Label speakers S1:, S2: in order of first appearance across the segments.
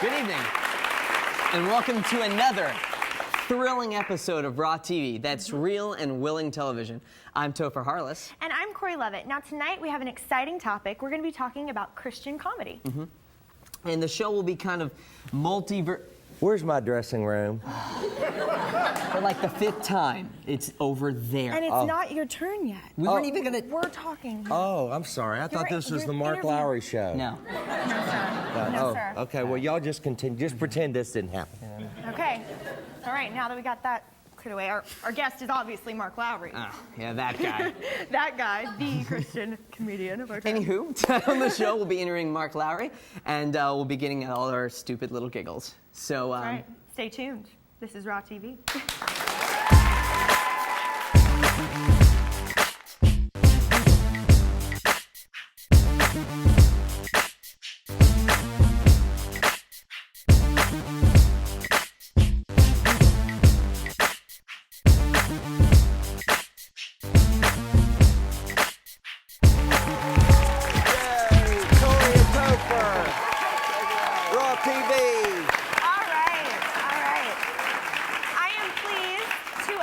S1: Good evening, and welcome to another thrilling episode of Raw TV. That's real and willing television. I'm Topher Harless.
S2: And I'm Corrie Lovette. Now tonight we have an exciting topic. We're going to be talking about Christian comedy.
S1: And the show will be kind of
S3: Where's my dressing room?
S1: For like the 5th time, it's over there.
S2: And it's not your turn yet.
S1: We weren't even gonna...
S2: We're talking.
S3: Oh, I'm sorry. I thought this was the Mark Lowry show.
S1: No.
S2: No, sir. No, sir.
S3: Okay, well, y'all just continue. Just pretend this didn't happen.
S2: Okay. All right, now that we got that cleared away, our guest is obviously Mark Lowry.
S1: Oh, yeah, that guy.
S2: That guy, the Christian comedian of our time.
S1: Anywho, on the show, we'll be interviewing Mark Lowry, and we'll be getting all our stupid little giggles. So,
S2: All right, stay tuned. This is Raw TV.
S3: Corrie and Topher. Raw TV.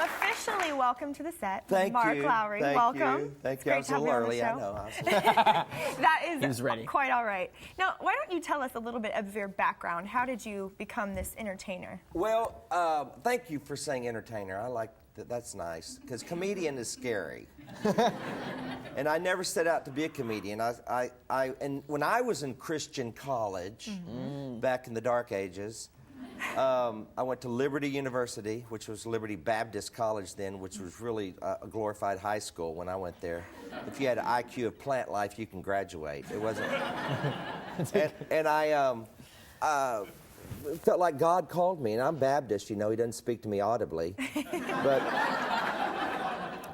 S2: Officially welcome to the set,
S3: Thank
S2: Mark
S3: you.
S2: Lowry.
S3: Thank
S2: Welcome.
S3: you. Thank
S2: It's
S3: you. I
S2: great
S3: was
S2: to
S3: a
S2: have
S3: little
S2: you on the
S3: early, I
S2: show.
S3: know.
S2: That is
S1: He was ready.
S2: quite all right. Now, why don't you tell us a little bit of your background? How did you become this entertainer?
S3: Well, thank you for saying entertainer. I like that. That's nice, because comedian is scary. And I never set out to be a comedian. And when I was in Christian college, back in the dark ages, I went to Liberty University, which was Liberty Baptist College then, which was really a glorified high school when I went there. If you had an IQ of plant life, you can graduate. It wasn't. and I felt like God called me, and I'm Baptist, you know. He doesn't speak to me audibly,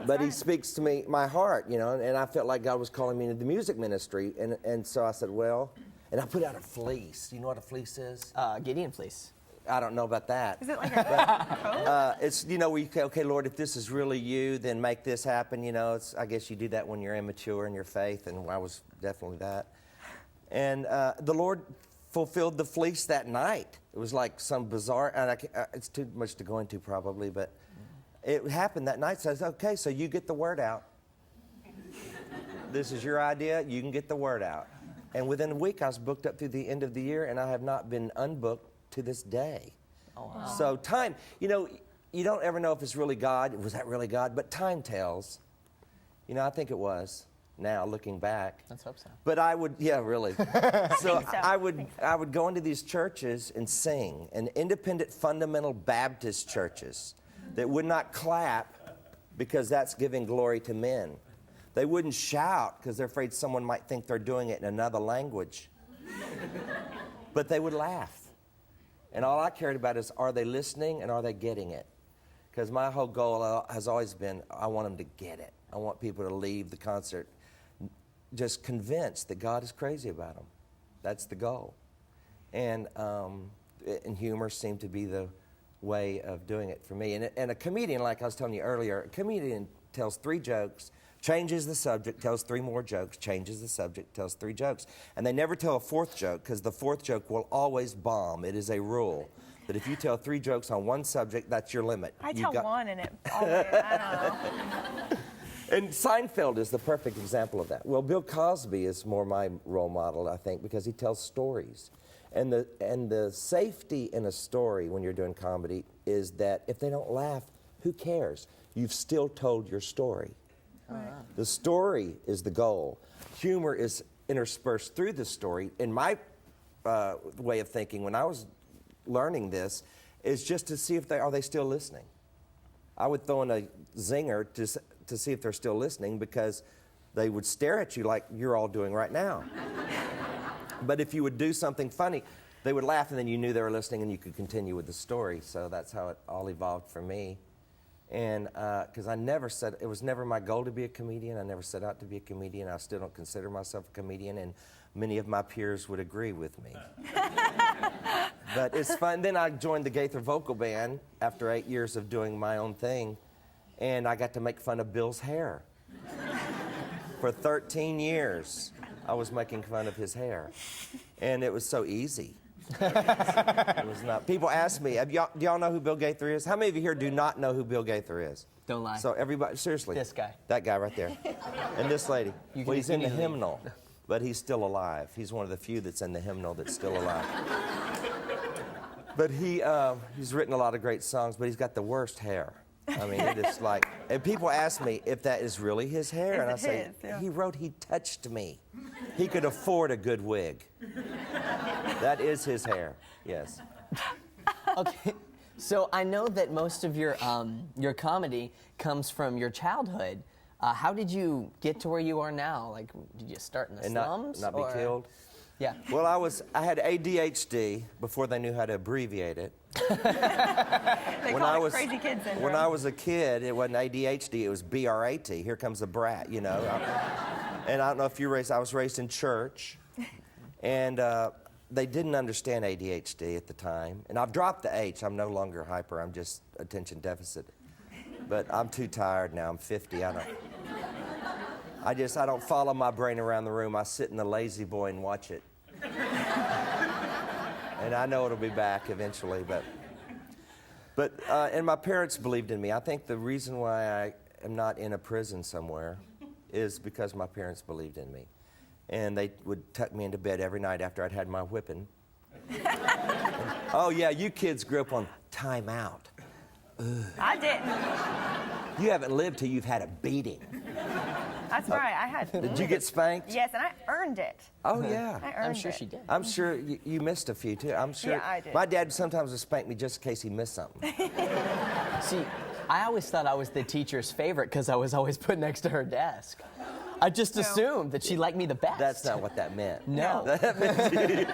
S3: but he speaks to me, my heart, you know. And I felt like God was calling me into the music ministry, and so I said, well, and I put out a fleece. You know what a fleece is?
S1: Gideon fleece.
S3: I don't know about that.
S2: Is it like a coat?
S3: It's, you know, where you say, okay, Lord, if this is really you, then make this happen. You know, I guess you do that when you're immature in your faith, and I was definitely that. And the Lord fulfilled the fleece that night. It was like some bizarre, and it's too much to go into probably, but it happened that night. So I said, okay, so you get the word out. This is your idea. You can get the word out. And within a week, I was booked up through the end of the year, and I have not been unbooked to this day.
S1: Oh, wow.
S3: So time, you know, you don't ever know if it's really God. Was that really God? But time tells. You know, I think it was. Now, looking back.
S1: Let's hope so.
S3: But I would, yeah, really. So
S2: so.
S3: I would go into these churches and sing, and independent fundamental Baptist churches that would not clap because that's giving glory to men. They wouldn't shout because they're afraid someone might think they're doing it in another language. But they would laugh. And all I cared about is, are they listening and are they getting it? Because my whole goal has always been, I want them to get it. I want people to leave the concert just convinced that God is crazy about them. That's the goal. And humor seemed to be the way of doing it for me. And a comedian, like I was telling you earlier, a comedian tells 3 jokes, changes the subject, tells 3 more jokes, changes the subject, tells 3 jokes. And they never tell a 4th joke, because the 4th joke will always bomb. It is a rule that if you tell 3 jokes on one subject, that's your limit.
S2: I tell one and it always, I don't know.
S3: And Seinfeld is the perfect example of that. Well, Bill Cosby is more my role model, I think, because he tells stories. And the safety in a story when you're doing comedy is that if they don't laugh, who cares? You've still told your story. Right. The story is the goal. Humor is interspersed through the story. In my way of thinking, when I was learning this, is just to see if are they still listening. I would throw in a zinger to see if they're still listening, because they would stare at you like you're all doing right now. But if you would do something funny, they would laugh, and then you knew they were listening, and you could continue with the story. So that's how it all evolved for me. And because it was never my goal to be a comedian. I never set out to be a comedian. I still don't consider myself a comedian, and many of my peers would agree with me. But it's fun. Then I joined the Gaither Vocal Band after 8 years of doing my own thing, and I got to make fun of Bill's hair. For 13 years, I was making fun of his hair. And it was so easy. It was not. People ask me, do y'all know who Bill Gaither is? How many of you here do not know who Bill Gaither is?
S1: Don't lie.
S3: So everybody, seriously.
S1: This guy.
S3: That guy right there. And this lady. Well, he's in the
S1: you can leave.
S3: hymnal, but he's still alive. He's one of the few that's in the hymnal that's still alive. But he's written a lot of great songs, but he's got the worst hair. I mean, it is like, and people ask me if that is really his hair, and I say, he wrote, he touched me. He could afford a good wig. That is his hair, yes.
S1: Okay, so I know that most of your comedy comes from your childhood. How did you get to where you are now? Like, did you start in the slums?
S3: Not be killed?
S1: Yeah.
S3: Well, I had ADHD before they knew how to abbreviate it.
S2: They call it crazy kid syndrome.
S3: When I was a kid, it wasn't ADHD, it was BRAT. Here comes the brat, you know. And I don't know if you were raised, I was raised in church. And they didn't understand ADHD at the time. And I've dropped the H. I'm no longer hyper, I'm just attention deficit. But I'm too tired now, I'm 50, I don't follow my brain around the room. I sit in the lazy boy and watch it. And I know it'll be back eventually, and my parents believed in me. I think the reason why I am not in a prison somewhere is because my parents believed in me. And they would tuck me into bed every night after I'd had my whipping. Oh yeah, you kids grew up on time out. Ugh.
S2: I didn't.
S3: You haven't lived till you've had a beating.
S2: That's right, I had.
S3: Did you get spanked?
S2: Yes, and I earned it.
S3: Oh, yeah.
S2: I earned
S1: I'm sure
S2: it.
S1: she did.
S3: I'm sure you missed a few, too. I'm sure.
S2: Yeah, I did.
S3: My dad sometimes would spank me just in case he missed something.
S1: See, I always thought I was the teacher's favorite because I was always put next to her desk. I just assumed that she liked me the best.
S3: That's not what that meant.
S1: No.
S3: That meant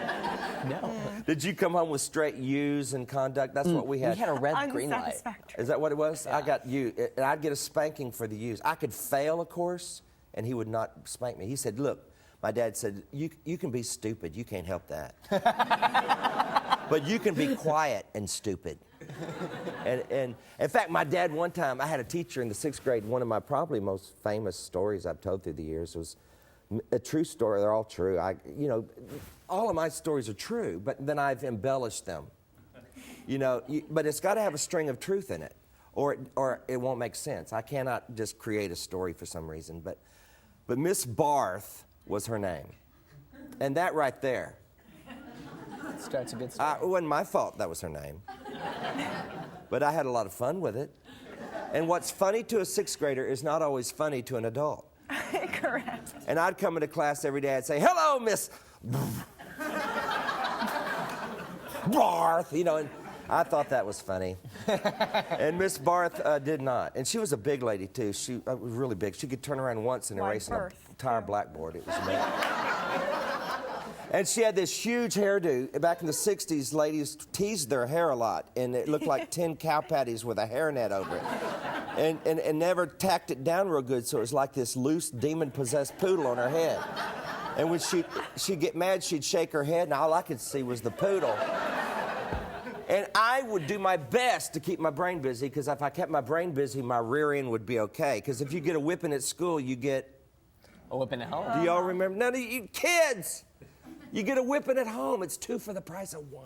S1: No.
S3: Did you come home with straight U's in conduct? That's what we had.
S1: We had a red green light.
S2: Unsatisfactory.
S3: Is that what it was?
S1: Yeah.
S3: I got U, and I'd get a spanking for the U's. I could fail a course, and he would not spank me. He said, look, my dad said, you can be stupid. You can't help that. But you can be quiet and stupid. And in fact, my dad one time, I had a teacher in the 6th grade, one of my probably most famous stories I've told through the years was a true story. They're all true. All of my stories are true, but then I've embellished them. But it's got to have a string of truth in it, or it won't make sense. I cannot just create a story for some reason. But Miss Barth was her name, and that right there.
S1: Starts a good story.
S3: It wasn't my fault that was her name. But I had a lot of fun with it. And what's funny to a 6th grader is not always funny to an adult.
S2: Correct.
S3: And I'd come into class every day and say, hello, Miss Barth, and I thought that was funny. And Miss Barth did not. And she was a big lady, too. She was really big. She could turn around once and erase an entire blackboard. It was amazing. And she had this huge hairdo. Back in the 60s, ladies teased their hair a lot, and it looked like 10 cow patties with a hairnet over it. And never tacked it down real good, so it was like this loose, demon-possessed poodle on her head. And when she'd get mad, she'd shake her head, and all I could see was the poodle. And I would do my best to keep my brain busy, because if I kept my brain busy, my rear end would be okay. Because if you get a whipping at school, you get...
S1: A whipping at home?
S3: Do y'all remember? None of you kids! You get a whipping at home, it's 2 for the price of 1.